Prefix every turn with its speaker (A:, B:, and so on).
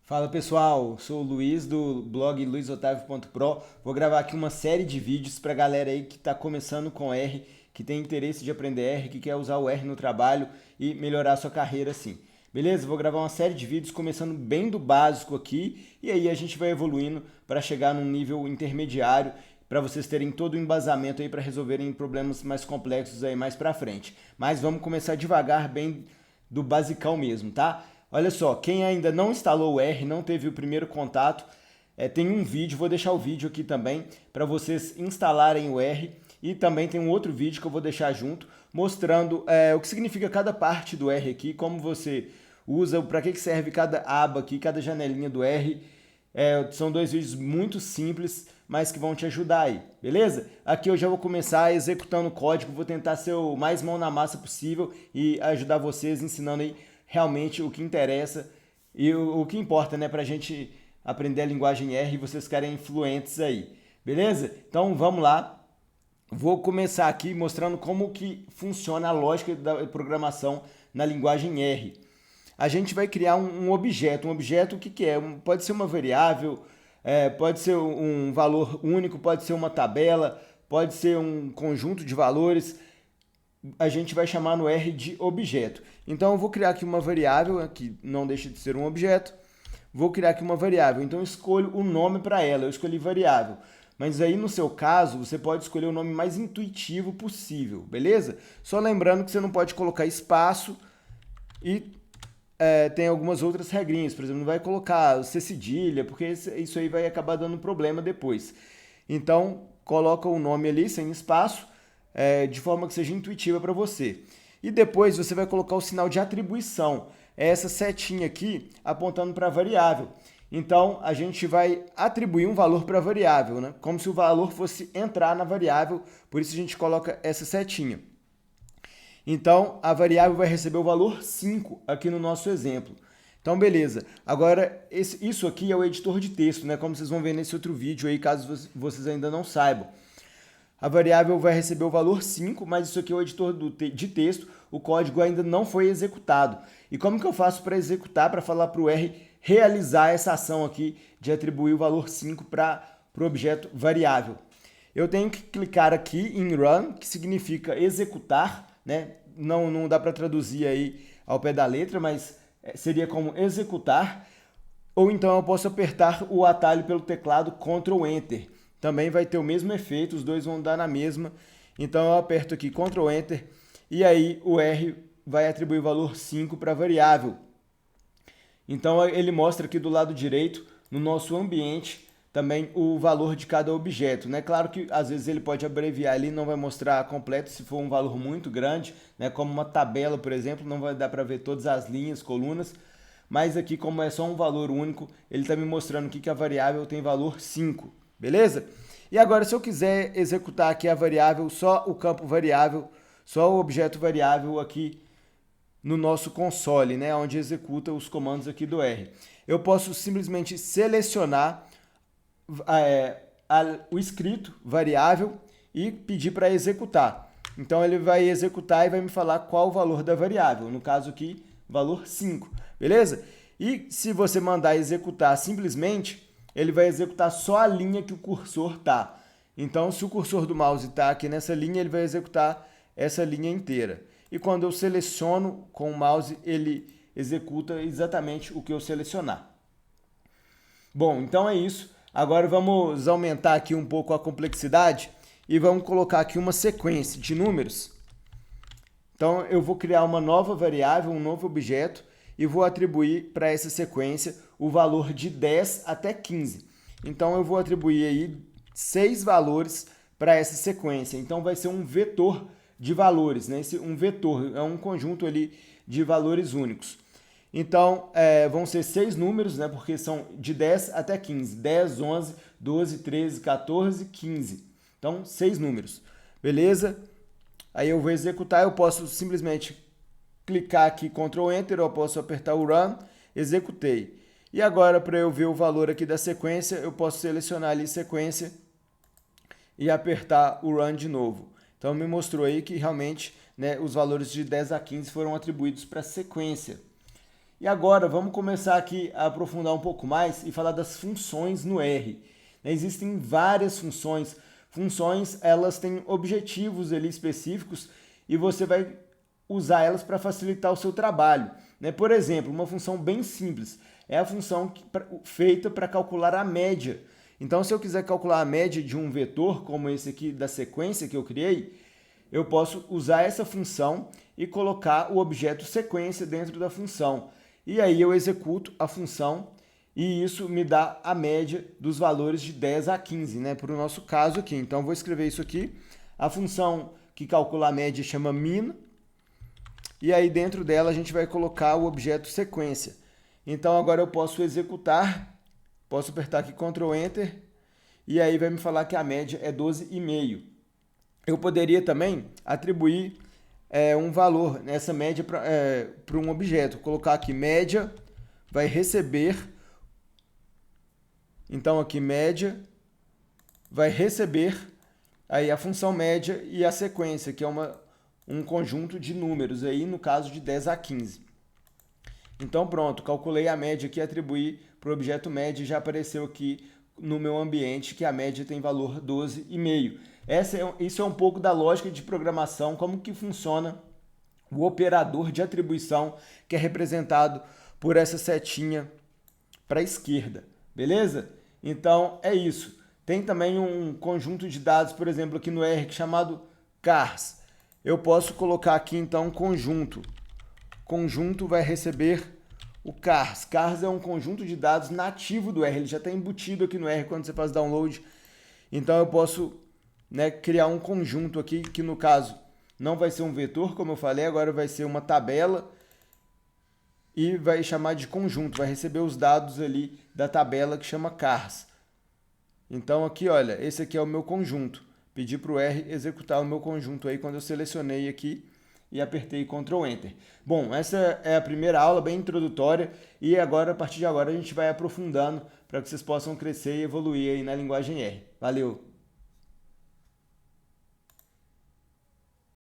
A: Fala pessoal, sou o Luiz do blog luizotavio.pro. Vou gravar aqui uma série de vídeos para galera aí que está começando com R, que tem interesse de aprender R, que quer usar o R no trabalho e melhorar a sua carreira assim. Beleza? Vou gravar uma série de vídeos começando bem do básico aqui e aí a gente vai evoluindo para chegar num nível intermediário para vocês terem todo o embasamento aí para resolverem problemas mais complexos aí mais para frente. Mas vamos começar devagar, bem do basicão mesmo, tá? Olha só, quem ainda não instalou o R, não teve o primeiro contato, tem um vídeo, vou deixar o vídeo aqui também para vocês instalarem o R e também tem um outro vídeo que eu vou deixar junto mostrando o que significa cada parte do R aqui, como você usa, para que serve cada aba aqui, cada janelinha do R. São dois vídeos muito simples, mas que vão te ajudar aí, beleza? Aqui eu já vou começar executando o código, vou tentar ser o mais mão na massa possível e ajudar vocês ensinando aí realmente o que interessa e o que importa, né, pra gente aprender a linguagem R e vocês ficarem fluentes aí, beleza? Então vamos lá, vou começar aqui mostrando como que funciona a lógica da programação na linguagem R. A gente vai criar um objeto o que é? Pode ser uma variável, pode ser um valor único, pode ser uma tabela, pode ser um conjunto de valores, a gente vai chamar no R de objeto. Então eu vou criar aqui uma variável, que não deixa de ser um objeto. Vou criar aqui uma variável, então eu escolho o nome para ela, eu escolhi variável. Mas aí no seu caso, você pode escolher o nome mais intuitivo possível, beleza? Só lembrando que você não pode colocar espaço e tem algumas outras regrinhas, por exemplo, não vai colocar C cedilha, porque isso aí vai acabar dando problema depois. Então, coloca o nome ali sem espaço, de forma que seja intuitiva para você. E depois você vai colocar o sinal de atribuição, essa setinha aqui apontando para a variável. Então a gente vai atribuir um valor para a variável, né? Como se o valor fosse entrar na variável, por isso a gente coloca essa setinha. Então a variável vai receber o valor 5 aqui no nosso exemplo. Então beleza, agora isso aqui é o editor de texto, né? Como vocês vão ver nesse outro vídeo aí, caso vocês ainda não saibam. A variável vai receber o valor 5, mas isso aqui é o editor de texto, o código ainda não foi executado. E como que eu faço para executar, para falar para o R realizar essa ação aqui de atribuir o valor 5 para o objeto variável? Eu tenho que clicar aqui em Run, que significa executar, né? Não dá para traduzir aí ao pé da letra, mas seria como executar. Ou então eu posso apertar o atalho pelo teclado Ctrl Enter. Também vai ter o mesmo efeito, os dois vão dar na mesma. Então eu aperto aqui Ctrl Enter e aí o R vai atribuir o valor 5 para a variável. Então ele mostra aqui do lado direito, no nosso ambiente, também o valor de cada objeto, né? Claro que às vezes ele pode abreviar ali, não vai mostrar completo se for um valor muito grande, né? Como uma tabela, por exemplo, não vai dar para ver todas as linhas, colunas. Mas aqui, como é só um valor único, ele está me mostrando aqui que a variável tem valor 5. Beleza? E agora, se eu quiser executar aqui a variável, só o campo variável, só o objeto variável aqui no nosso console, né, onde executa os comandos aqui do R. Eu posso simplesmente selecionar o escrito variável e pedir para executar. Então ele vai executar e vai me falar qual o valor da variável, no caso aqui, valor 5, beleza? E se você mandar executar simplesmente, ele vai executar só a linha que o cursor está. Então, se o cursor do mouse está aqui nessa linha, ele vai executar essa linha inteira. E quando eu seleciono com o mouse, ele executa exatamente o que eu selecionar. Bom, então é isso. Agora vamos aumentar aqui um pouco a complexidade e vamos colocar aqui uma sequência de números. Então, eu vou criar uma nova variável, um novo objeto, e vou atribuir para essa sequência o valor de 10 até 15. Então eu vou atribuir aí 6 valores para essa sequência. Então vai ser um vetor de valores, né? Um vetor é um conjunto ali de valores únicos. Então vão ser 6 números, né? Porque são de 10 até 15. 10, 11, 12, 13, 14, 15. Então 6 números. Beleza? Aí eu vou executar, eu posso simplesmente clicar aqui Ctrl Enter, eu posso apertar o Run, executei. E agora, para eu ver o valor aqui da sequência, eu posso selecionar ali sequência e apertar o Run de novo. Então me mostrou aí que realmente, né, os valores de 10 a 15 foram atribuídos para a sequência. E agora vamos começar aqui a aprofundar um pouco mais e falar das funções no R. Existem várias funções. Funções, elas têm objetivos ali específicos e você vai usar elas para facilitar o seu trabalho. Por exemplo, uma função bem simples é a função feita para calcular a média. Então, se eu quiser calcular a média de um vetor, como esse aqui da sequência que eu criei, eu posso usar essa função e colocar o objeto sequência dentro da função. E aí eu executo a função e isso me dá a média dos valores de 10 a 15, para o nosso caso aqui. Então, vou escrever isso aqui. A função que calcula a média chama min, e aí dentro dela a gente vai colocar o objeto sequência. Então, agora eu posso executar, posso apertar aqui Ctrl Enter, e aí vai me falar que a média é 12,5. Eu poderia também atribuir um valor nessa média para um objeto. Colocar aqui média, vai receber. Então aqui média vai receber aí a função média e a sequência, que é um conjunto de números, aí no caso de 10 a 15. Então pronto, calculei a média aqui, atribuí para o objeto média e já apareceu aqui no meu ambiente que a média tem valor 12,5. Isso é um pouco da lógica de programação, como que funciona o operador de atribuição, que é representado por essa setinha para a esquerda, beleza? Então é isso. Tem também um conjunto de dados, por exemplo, aqui no R, chamado cars. Eu posso colocar aqui então conjunto. Conjunto vai receber o cars. Cars é um conjunto de dados nativo do R, ele já está embutido aqui no R quando você faz download. Então eu posso criar um conjunto aqui, que no caso não vai ser um vetor, como eu falei, agora vai ser uma tabela e vai chamar de conjunto, vai receber os dados ali da tabela que chama cars. Então aqui, olha, esse aqui é o meu conjunto. Pedi para o R executar o meu conjunto aí quando eu selecionei aqui e apertei Ctrl Enter. Bom, essa é a primeira aula bem introdutória e agora, a partir de agora, a gente vai aprofundando para que vocês possam crescer e evoluir aí na linguagem R. Valeu!